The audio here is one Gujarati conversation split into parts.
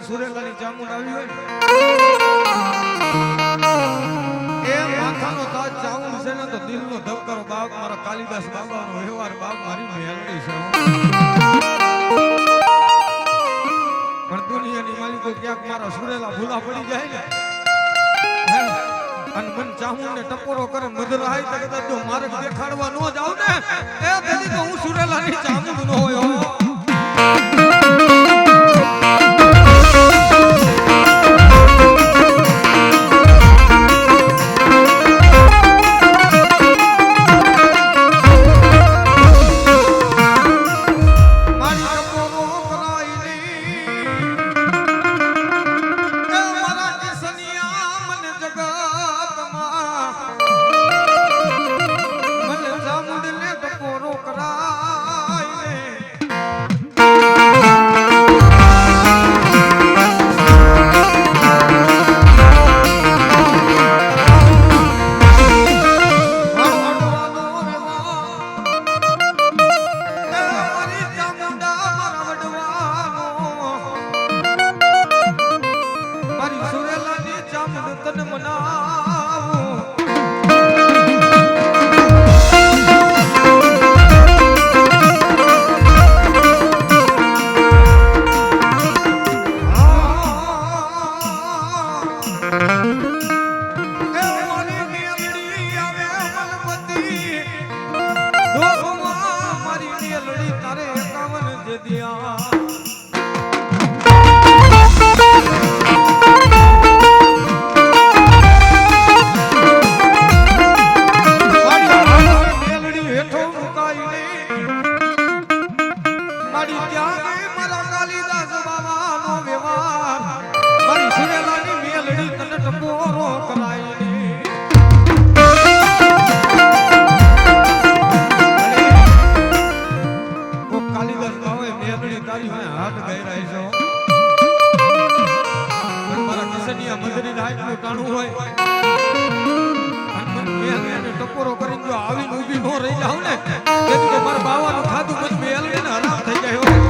સુરેલાની ચામુંડ આવી હોય એ માથાનો તાજ ચામુંડ છે ને તો દિલનો ધબકારો બાપ મારા કાલિદાસ બાબાનો વ્યવહાર બાપ મારી મેલડી છે પણ દુનિયાની માલિકો ક્યાંક મારા સુરેલા ભૂલા પડી જાય ને અને મન ચામુંડ ને ટપોરો કરે મધરાય તો કદાચ જો મારે દેખાડવા ન જાવ ને એ તેથી તો હું સુરેલાની ચામુંડ ન હોય જાય છે મારા કિશનિયા મંદિર હાઈટનું ટાણું હોય ટકોરો કરીને જો આવીને ઊભી ન રહી જાવ ને તો મારા બાવાનું ખાધું મને મેલ ને હરામ થઈ જાય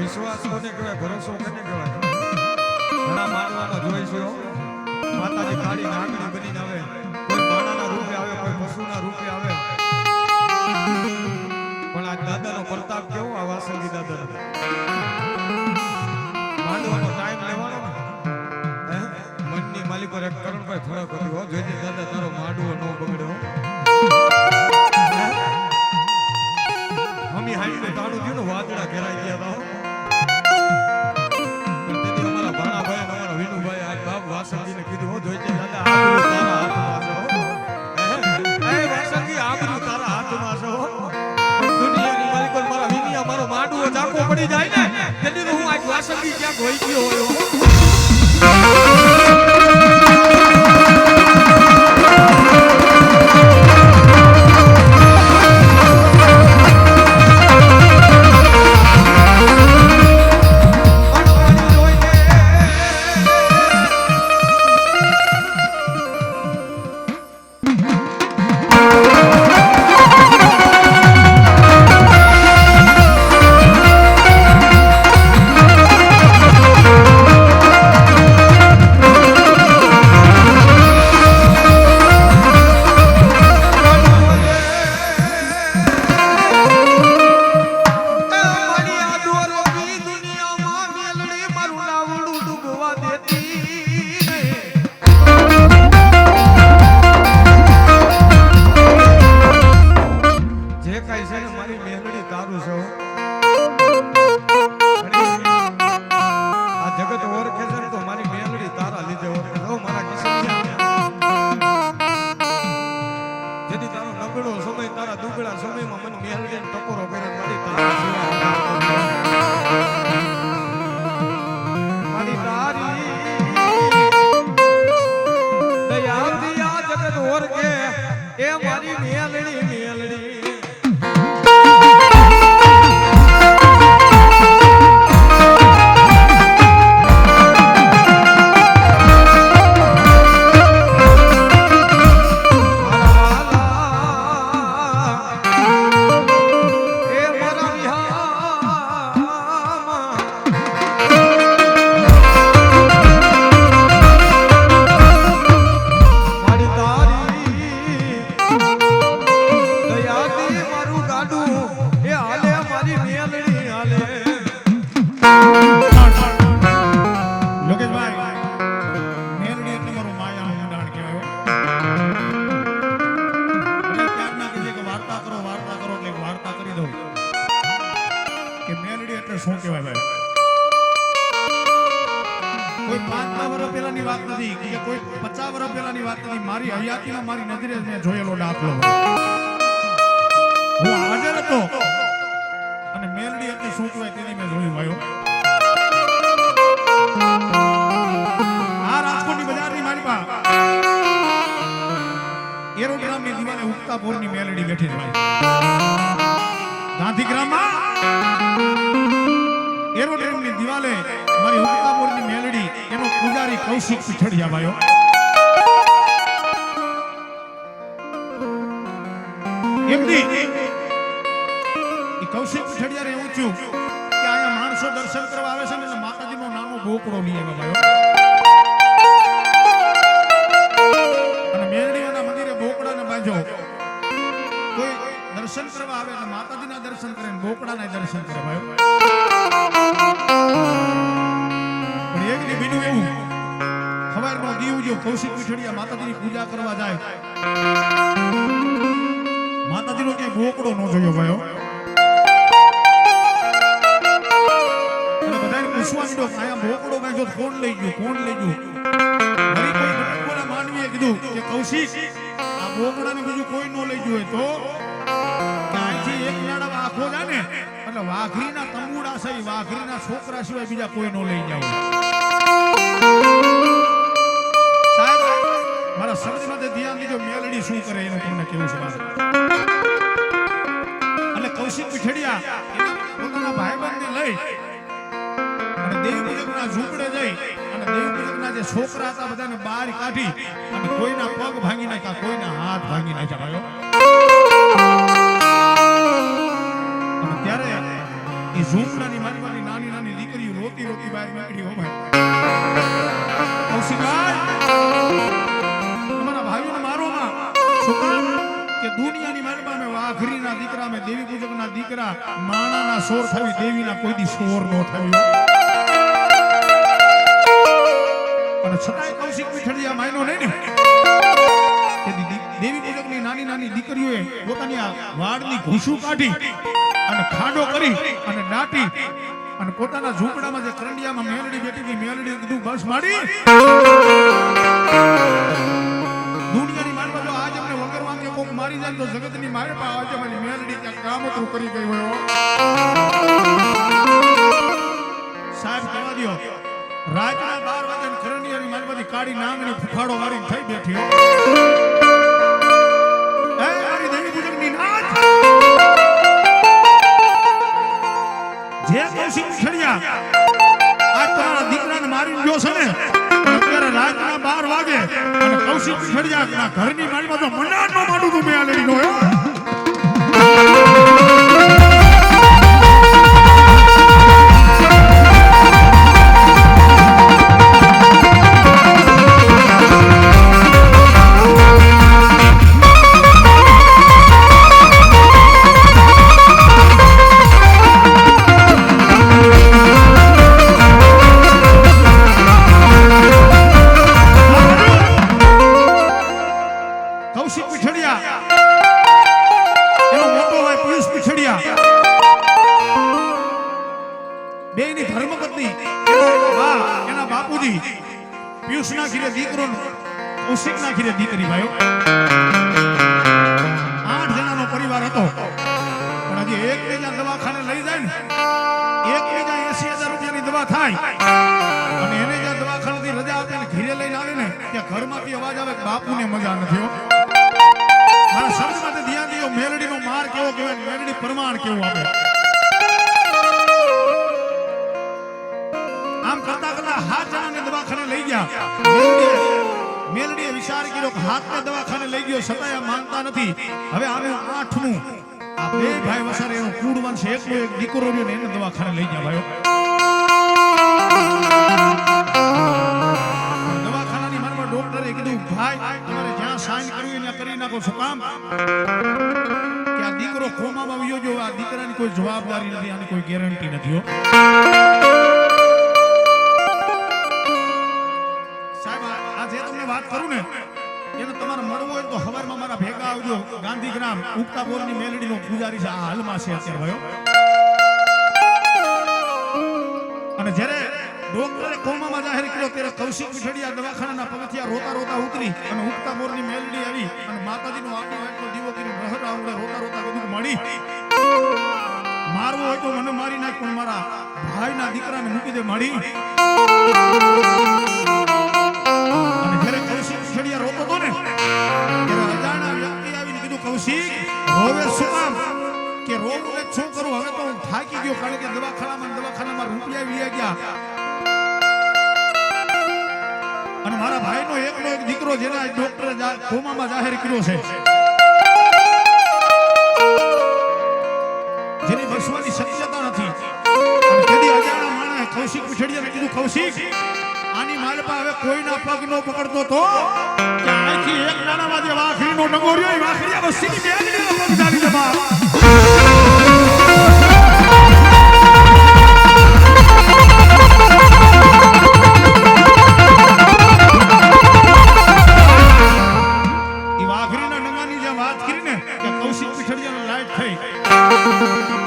વિશ્વાસ કોને કહેવાય ભરોસો કોને કહેવાય ઘણા માનવામાં જોઈશું માતાજી કાળી નાગણી બનીને આવે કોઈ માણાના રૂપે આવે કોઈ પશુના રૂપે આવે પણ આ દાદાનો પ્રતાપ કેવો આ વાસંગી દાદાનો માંડવાનો ટાઈમ લેવાનો હે મનની માલિકો એક કરણભાઈ થોડા કર્યો જોજે દાદા તારો માંડવો નો બગડ્યો હમી હાઈ ને તાણું થયું ને વાદળા ઘેરાઈ ગયા હતા વાસંગીને કીધું હો જોઈ દાદા આબરૂ તારા હાથમાં છે એ વાસંગી આબરૂ તારા હાથમાં છે દુનિયાની માલિકો મારા વિનિયા મારો માંડવો ચાકો પડી જાય ને તેથી હું આ વાસંગી ક્યાંક હોઈ ગયો હોય શું કહેવાય ભાઈ કોઈ 5 વર્ષ પહેલાની વાત નથી કે કોઈ 50 વર્ષ પહેલાની વાત નથી મારી હયાતીમાં મારી નજરે મેં જોયેલો દાખલો હું હાજર હતો અને મેલડી એટલે શું કહેવાય તેની મેં જોયું ભાઈઓ આ રાજકોટની બજારની મારી પાસે એરોડ્રામની દીવાલે ઉગતા પોરની મેલડી બેઠી છે ભાઈ ગાંધીગ્રામમાં એરોડ્રામની દીવાલે મારી ઉગતા પોરની મેલડી એનો પૂજારી કૌશિક પીઠડિયા ભાઈઓ એમની એ કૌશિક પીઠડિયાને એવું થયું કે આયા માણસો દર્શન કરવા આવે છે ને એટલે માતાજીનો નાનો બોકડો લઈ આવ્યા ભાઈઓ દર્શન કરવા આવે એટલે માતાજીના દર્શન કરે ને બોકડાના દર્શન કરે ભાઈ. પણ એક દી બીજું એવું સવારમાં દીવ જો કૌશિક પીઠડિયા માતાજીની પૂજા કરવા જાય, માતાજીનો ક્યાંય બોકડો ન જોયો ભાઈઓ. અને બધાને પૂછવા માંડ્યો કે આયા બોકડો ભાઈ જો કોણ લઈ ગયું, કોણ લઈ ગયું. વળી કોઈ ભગવાનના માનવીએ કીધું કે કૌશિક આ બોકડાને બીજું કોઈ ન લઈ ગયું હોય તો ત્યાંથી એક લાડા વાઘો જાય ને એટલે વાઘરીના તંબુડા છે, વાઘરીના છોકરા સિવાય બીજા કોઈ ન લઈ જાવ. સાહેબ મારા શબ્દમાં ધ્યાન દીજો, મેલડી શું કરે એનું તમને કેવું છે. અને કૌશિક પીઠડિયા પોતાના ભાઈબંધને લઈ અને દેવી પૂજકના ઝૂંપડે જઈ અને દેવી પૂજકના જે છોકરા હતા બધાને બહાર કાઢી અને કોઈના પગ ભાંગી નાખ્યા, કોઈના હાથ ભાંગી નાખ્યા ભાઈઓ. અને ત્યારે એ ઝૂંપડાની મારી નાની નાની દીકરીઓ રોતી રોતી બહાર નીકળી. હો ભાઈ કૌશિકભાઈ તમારા ભાઈઓને મારો માં શું કામ કે દુનિયાની માલમાં મે વાઘરીના દીકરા મે દેવી પૂજકના દીકરા માણાના સોર થવી, દેવીના કોઈ દી સોર નો થયો. અને છતાંય કૌશિક પીઠડિયા માયનો નહીં ને કે દેવી પૂજકની નાની નાની દીકરીઓએ પોતાની આ વાડની ઘૂસું કાઢી અને ખાડો કરી અને દાટી અને પોતાના ઝૂંપડામાં જે કરંડિયામાં મેલડી બેઠી હતી મેલડી કીધું બસ માડી દુનિયાની માલમાં જો આજ અમને વગર વાંકે કોક મારી જાય તો જગતની મારે પા આજે મારી મેલડી ત્યાં કામતરું કરી ગઈ હોય. સાહેબ કહેવા દો રાતના 12 વાગે કરંડિયાની માલમાંથી કાળી નાંગણી ફુફાડો મારી થઈ બેઠી. એ મારી દેવી પૂજકની નાથ જે કૌશિક પીઠડિયા આ તમારા દીકરાને મારી ગયો છે ને અત્યારે રાતના 12 વાગે અને કૌશિક પીઠડિયા ઘરની મારીમાં તો મનાટ નો માંડું તું મેં આ લેડીનો. દીકરી ભાઈઓ 8 જણાનો પરિવાર હતો પણ હજી એક બીજા દવાખાને લઈ જાય ને એક બીજા 80,000 રૂપિયાની દવા થાય અને એને જે દવાખાનેથી રજા આપે ને ઘરે લઈને આવે ને ત્યાં ઘરમાંથી અવાજ આવે કે બાપુને મજા નથી. હો મારા શબ્દમાં ધ્યાન દીધો, મેલડીનો માર કેવો કહેવાય, મેલડી પ્રમાણ કેવું આપે. આમ કરતા કરતા 7 જણાને દવાખાને લઈ ગયા. મેલડીએ વિચાર કર્યો કે હાથને દવાખાને લઈ ગયો છતાંય માનતા નથી. હવે આનું 8મું આ બે ભાઈ વસારે એનો કુળવંશ એકનો એક દીકરો રહ્યો ને એને દવાખાને લઈ ગયા ભાઈઓ. દવાખાનાની માનમાં ડોક્ટરે કીધું ભાઈ તમારે જ્યાં સાઈન કરવી ત્યાં કરી નાખો. શું કામ કે આ દીકરો કોમામાં આવ્યો જો આ દીકરાની કોઈ જવાબદારી નથી, આની કોઈ ગેરંટી નથી. હો વાત કરું ને એને તમારે મળવું હોય તો સવારમાં મારા ભેગા આવજો. ગાંધીગ્રામ ઉક્તાપોરની મેલડીનો પૂજારી છે, આ હાલમાં છે અત્યારે ભાઈઓ. અને જ્યારે ડોક્ટરે કોમામાં જાહેર કર્યો ત્યારે કૌશિક પીઠડિયા દવાખાનાના પગથિયા રોતા રોતા ઉતરી અને ઉક્તાપોરની મેલડી આવી અને માતાજીનો આટલો આટલો દીવો કરીને રહર આવડે રોતા રોતા બધું મળી મારવું હોય તો મને મારી નાખ પણ મારા ભાઈના દીકરાને મૂકી દે માડી. રોતો તો ને ત્યારે અજાણા વ્યક્તિ આવીને કીધું કૌશિક રોવે શું કામ કે રોવું ને શું કરું, હવે તો હું થાકી ગયો કારણ કે દવાખાનામાં રૂપિયા વી ગયા અને મારા ભાઈનો એકનો એક દીકરો જેને ડોક્ટરે કોમામાં જાહેર કર્યો છે જેની બસવાની શક્યતા નથી. અને તેથી અજાણા માણસે કૌશિક પીઠડિયાને કીધું કૌશિક આની માલપા હવે કોઈના પગ નો પકડતો તો કે આથી એક નાનામાં જે વાખરીનો ડગો રહ્યો એ વાખરીયા વસ્તીની બેગડીનો પગ ચાલી જવા. ટાઈટ થઈ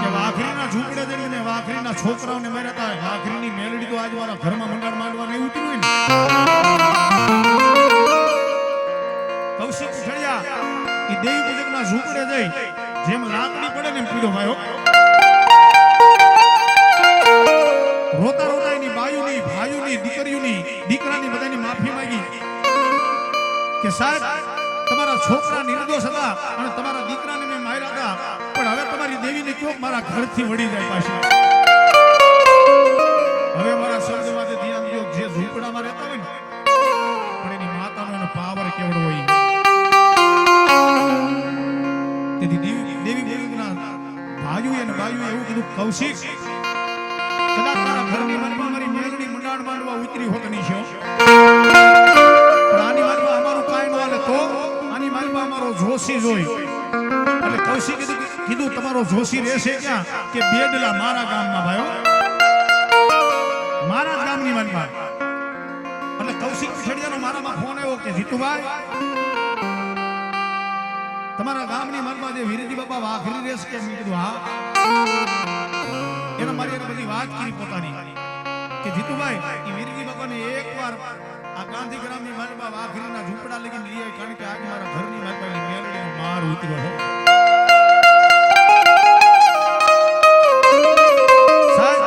કે વાઘરીના ઝૂંપડે જઈને વાઘરીના છોકરાઓને માર્યા હતા. વાઘરીની મેલડી તો આજ મારા ઘરમાં મંડાણ માંડવા નહીં ઉતર્યું ને. કૌશિક પીઠડિયા એ દેવી પૂજકના ઝૂંપડે જઈ જેમ લાકડી પડે ને એમ પીડો ભાઈઓ રોતા રોતા એની બાયુની ભાઈઓની દીકરીઓની દીકરાની બધાની માફી માંગી કે સાહેબ તમારા છોકરા નિર્દોષ હતા અને તમારા દીકરાને મેં માર્યા હતા, પણ હવે તમારી દેવીને કયો મારા ઘરથી વળી જાય પાછી. હવે મારા શબ્દમાંથી ધ્યાન દો, જે ઝૂંપડામાં રહેતા હોય ને પણ એની માતાનો એનો પાવર કેવડો હોય. તેથી દેવી દેવીના ભાઈઓ અને બાઈઓ એવું કીધું, કૌશિક કદાચ તારા ઘરની મનમાં મારી મેલડી મંડાણ માંડવા ઉતરી હોત નહીં છો, પણ આની માલમાં અમારું કાંઈ ન હાલે તો આની માલમાં અમારો જોશી જોઈ. એટલે કૌશિકે કીધું તમારો જોશી રહેશે ક્યાં કે બેડલા મારા ગામમાં ભાઈઓ, મારા જ ગામની માલમાં. એટલે કૌશિક પીઠડિયાનો મારામાં ફોન આવ્યો કે જીતુભાઈ તમારા ગામની માલમાં જે વીરજી બાપા વાઘરી રહેશે કે? મેં કીધું હા. એને મારી બધી વાત કરી પોતાની કે જીતુભાઈ એ વીરજી બાપાને એકવાર આ ગાંધીગ્રામની માલમાં વાઘરીના ઝૂંપડા લઈને લઈ આવી, કારણ કે આજે મારા ઘરની માલમાં મેલડીનો માર ઉતર્યો છે. સાહેબ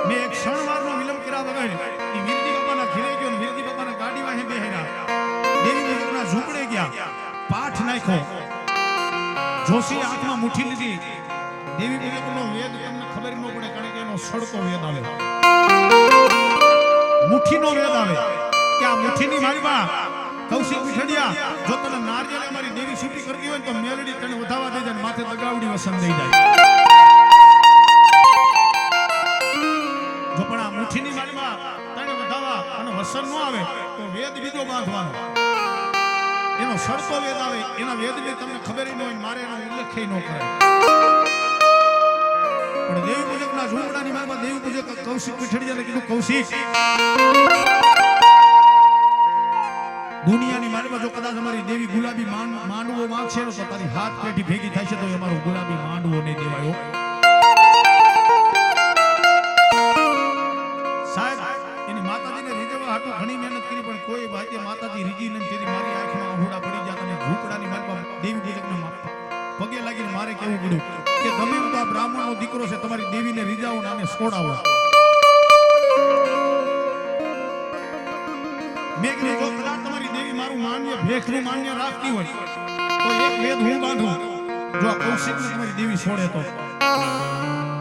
મેં એક ક્ષણવારનો વિલંબ કર્યા વગર એ વીરજી બાપાના ઘરે ગયો, વીરજી બાપાના ગાડીમાં હે બેહેરા દેવી પૂજકના ઝૂંપડે ગયા, પાઠ નાખ્યો, જોશી હાથમાં મુઠ્ઠી લીધી. દેવી પૂજકનો વેદ તમને ખબર ન પડે, કારણ કે એનો સડતો વેદ આવે, મુઠ્ઠીનો વેદ આવે કે આ મુઠ્ઠીની મારીમાં કૌશિક પીઠડિયા જો તને નારિયેળ મારી દેવી છૂટી કરતી હોય તો મેલડી તને વધાવા દઈ જાય, માથે દગાવડી વસન દઈ જાય. જો પણ આ મુઠ્ઠીની મારીમાં તને વધાવા અને વસન ન આવે તો વેદ બીજો બાંધવાનો, એનો સડતો વેદ આવે, એના વેદની તમને ખબર ન હોય, મારે એનો ઉલ્લેખ ન કરે. પણ દેવી પૂજકના ઝૂંપડાની માલમાં દેવી પૂજક કૌશિક પીઠડિયાને કીધું, કૌશિક દુનિયાની માલમાં જો કદાચ અમારી દેવી ગુલાબી માંડવો માંગશે તો તારી હાથ પેઢી ભેગી થાય છે તો અમારો ગુલાબી માંડવો નહીં દેવાયો. સાહેબ એની માતાજીને રીઝવવા હાટુ ઘણી મહેનત કરી, પણ કોઈ ભાગ્ય માતાજી રીજી નહીં. તેથી મારી આંખમાં આહુડા પડી ગયા અને ઝૂંપડાની માલમાં દેવી પૂજકને પગે લાગીને મારે કેવું પડ્યું કે ગમે તો આ બ્રાહ્મણનો દીકરો છે, તમારી દેવીને રીજાવો ને આને છોડાવો. મેં કીધું જો કદાચ તમારી દેવી મારું માન્ય ભેખનું માન્ય રાખતી હોય તો એક વેદ હું બાંધું, જો આ કૌશિકને તમારી દેવી છોડે તો.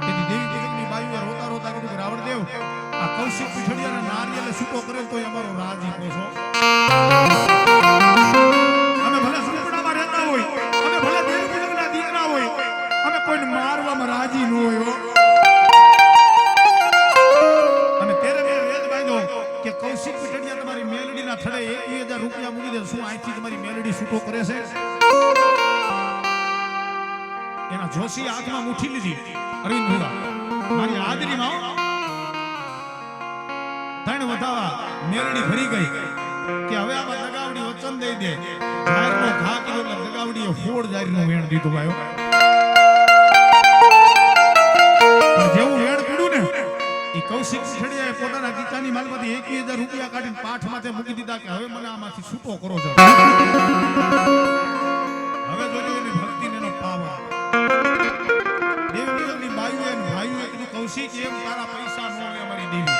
તેથી દેવી પૂજકની બાયુએ રોતા રોતા કીધું કે રાવણદેવ આ કૌશિક પીઠડિયાને નારિયેલે છૂટો કરે તો અમારો રાજી પોસો. અમે ભલે ઝૂંપડામાં રહેતા હોય, અમે ભલે દેવી પૂજકના દીકરા હોય, અમે કોઈને મારવામાં રાજી ન હોય. અને તેરે મેં વેદ બાંધ્યો કે કૌશિક પીઠડિયા તમારી મેલડીના થડે 21,000 રૂપિયા મૂકી દે, શું અહીંથી તમારી મેલડી છૂટો કરે છે? એના જોશી હાથમાં મુઠ્ઠી લીધી, અરવિંદ ભુવા મારી હાજરીમાં ત્રણ વધાવા મેલડી ભરી ગઈ કે હવે આમાં દગાવડી વચન દઈ દે. જાહેરનો ઘા કર્યો એટલે દગાવડીએ ફોડ જાહેરનું વેણ દીધું ભાઈઓ. જેવું વેણ પીડ્યું ને એ કૌશિક પીઠડિયાએ પોતાના ગીતાની માલમાંથી 21,000 રૂપિયા કાઢીને પાઠ માથે મૂકી દીધા કે હવે મને આમાંથી છૂટો કરો છો. હવે જોજો એની ભક્તિને એનો પાવર. દેવી પૂજકની બાયુએ અને ભાઈઓએ કીધું, કૌશિક એમ તારા પૈસા ન લે અમારી દેવી,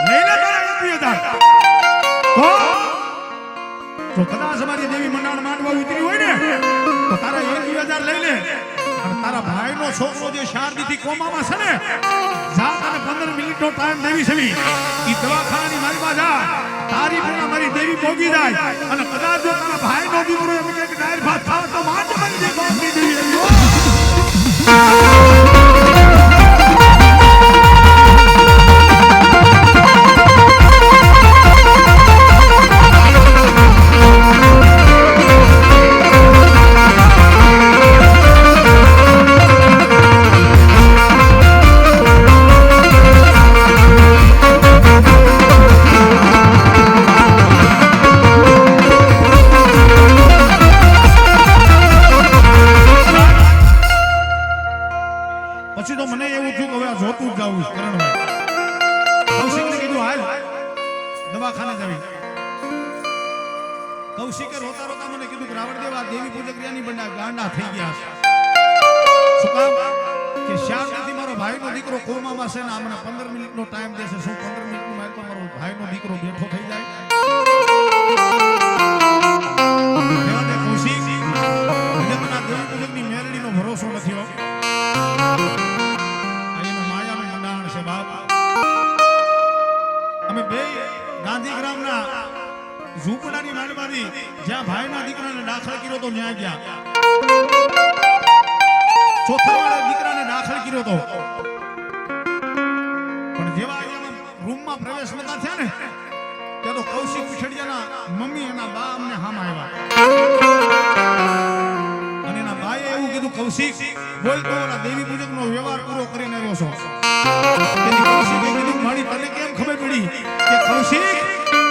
લઈને તારા 21,000 તો કદાચ અમારી દેવી મંડાણ માંડવા ઉતરી હોય ને તો તારા 21,000 લઈ લે. અને તારા ભાઈનો છોકરો જે શારદીથી કોમામાં છે ને, જા તને 15 મિનિટનો ટાઈમ દેવી છે, ઈ દવાખાનાની માલમાં જા, તારી પણ મારી દેવી પોગી જાય. અને કદાચ જો તારા ભાઈનો દીકરો એમ કે ડાયર ભાત ખાવ તો માજ મારી દેવી પછી તો મને એવું થયું કે હવે આ જોતું જ જાવું કરણભાઈ. કૌશિકને કીધું હાલ દવાખાને જવી. કૌશિકે રોતા રોતા મને કીધું કે રાવણદેવ આ દેવી પૂજકરિયાની બંડા ગાંડા થઈ ગયા છે. શું કામ કે શાંતિથી મારો ભાઈનો દીકરો કોમામાં છે ને આ મને 15 મિનિટનો ટાઈમ દેશે. શું 15 મિનિટનું મારે તો મારો ભાઈનો દીકરો બેઠો થઈ જાય? કહેવા દે કૌશિક, જગતના દેવી પૂજકની મેલડીનો ભરોસો નથી હો. આ એનું માયાનું મંડાણ છે બાપ. અમે બે ગાંધીગ્રામના ઝૂંપડાની માલમાંથી જ્યાં ભાઈના દીકરાને દાખલ કર્યો તો ન્યાય ગયા. ચોથાવાળા દીકરાને દાખલ કર્યો તો પણ જેવા અહીંયા રૂમમાં પ્રવેશ નતા થયા ને ત્યાં તો કૌશિક પીછડિયાના મમ્મી એના બા અમને હામ આવ્યા અને એના બાએ એવું કીધું કૌશિક બોલ તો ઓલા દેવી પૂજકનો વ્યવહાર પૂરો કરીને આવ્યો છો. તેથી કૌશિકે કીધું મારી તને કેમ ખબર પડી કે કૌશિક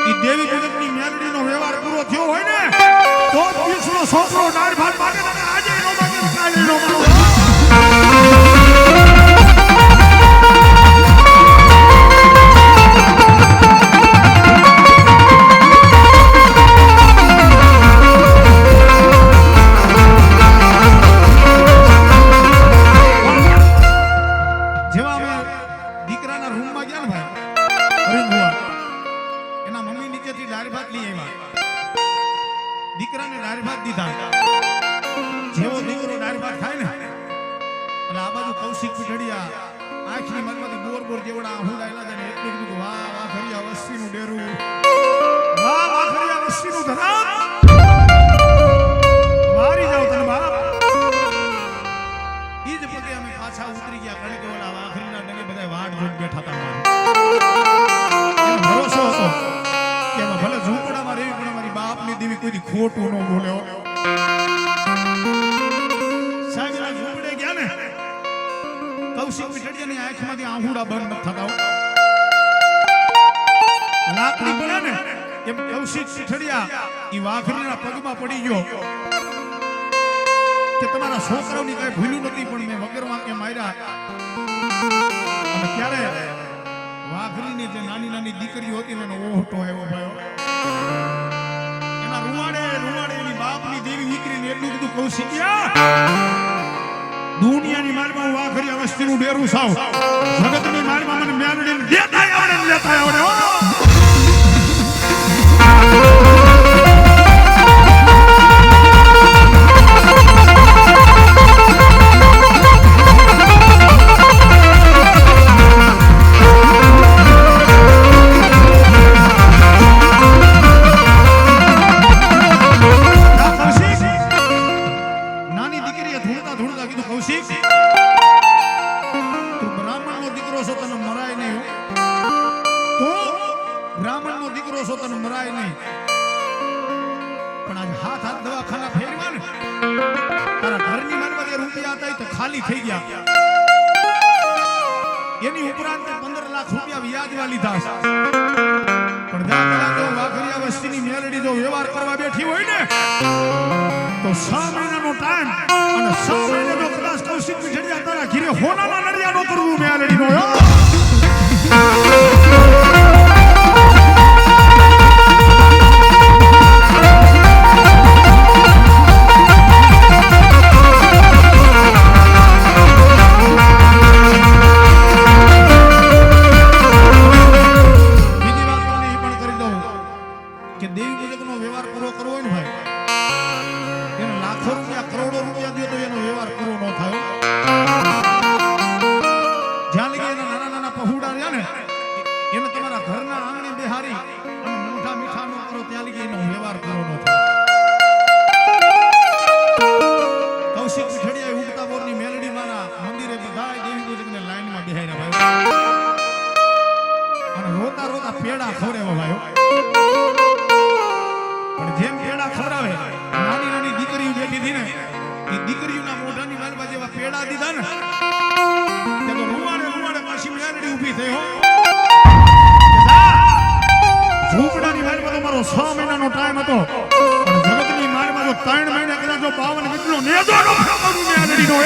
ઈ દેવી પૂજકની મેલડીનો વ્યવહાર પૂરો થયો હોય ને તો જ વિષ્ણુ છોકરો દાળ ભાત માગે તને આજે નો માગે કાલે નો માગે. જેવા અમે દીકરાના રૂમમાં ગયા ને ભાઈ અરવિંદ ભુવા એના મમ્મી નીચેથી દાળ ભાત લઈ આવ્યા. દીકરાને દાળ ભાત દીધા. જેવો દીકરો દાળ ભાત ખાય ને એટલે આ બાજુ કૌશિક પીઠડિયા આંખની મનમાંથી બોર બોર જેવડા આહુડા આયલા જાય ને એટલું કીધું વાહ વાહ ખરિયા વસ્તીનું ડેરું, વાહ વાહ ખરિયા વસ્તીનું ધરામ, વારી જાવ તને બાપ. ઈ જ પગે અમે પાછા ઉતરી ગયા કારણ કે ઓલા વાખરીના ડગે બધા વાટ જોઈને બેઠા હતા. એનો ભરોસો હતો કે એમાં ભલે ઝૂંપડામાં રહેવી પણ અમારી બાપની દેવી કોઈ ખોટું ન બોલ્યો. સાહેબ એના ઝૂંપડે ગયા ને કૌશિક પીઠડિયાની આંખમાંથી આહુડા બંધ ન થતા. લાકડી પડે ને એમ કૌશિક પીઠડિયા ઈ વાઘરીના પગમાં પડી ગયો કે તમારા છોકરાઓની કઈ ભૂલ્યું નથી પણ મેં વગર વાંકે માર્યા. અને ત્યારે વાઘરીની જે નાની નાની દીકરીઓ હતી એનો ઓહટો આવ્યો ભાઈ. એના રૂવાડે રૂવાડે એની બાપની દેવી દીકરીને એટલું કીધું કૌશિકિયા દુનિયાની માલમાં હું વાઘરી અવસ્થીનું ડેરું સાવ જગતની માલમાં મને મેલડીને દેતા આવડે ને લેતા આવડે હો. ખાલી થઈ ગયા. એની ઉપરાંત 15 લાખ રૂપિયા વ્યાજમાં લીધા છે. પણ વાઘરિયા વસ્તીની મેલડી જો વ્યવહાર કરવા બેઠી હોય ને તો 6 મહિનાનો ટાઈમ અને 6 મહિના જો કદાચ કૌશિક પીઠડિયા તારા ઘીરે હોનાના નડિયા નો કરવું મેલડીનો પેડા ખવડાવ્યો ભાઈઓ. પણ જેમ પેડા ખવડાવે નાની નાની દીકરીઓ બેઠી હતી ને એ દીકરીઓના મોઢાની માલમાં જેવા પેડા દીધા ને તે તો રૂવાડે રૂવાડે પાછી મેલડી ઊભી થઈ હો. ઝૂંપડાની માલમાં તો મારો 6 મહિનાનો ટાઈમ હતો પણ જગતની માલમાં તો 3 મહિના કદાચ 52 વીટનો નેદો નો મેલડીનો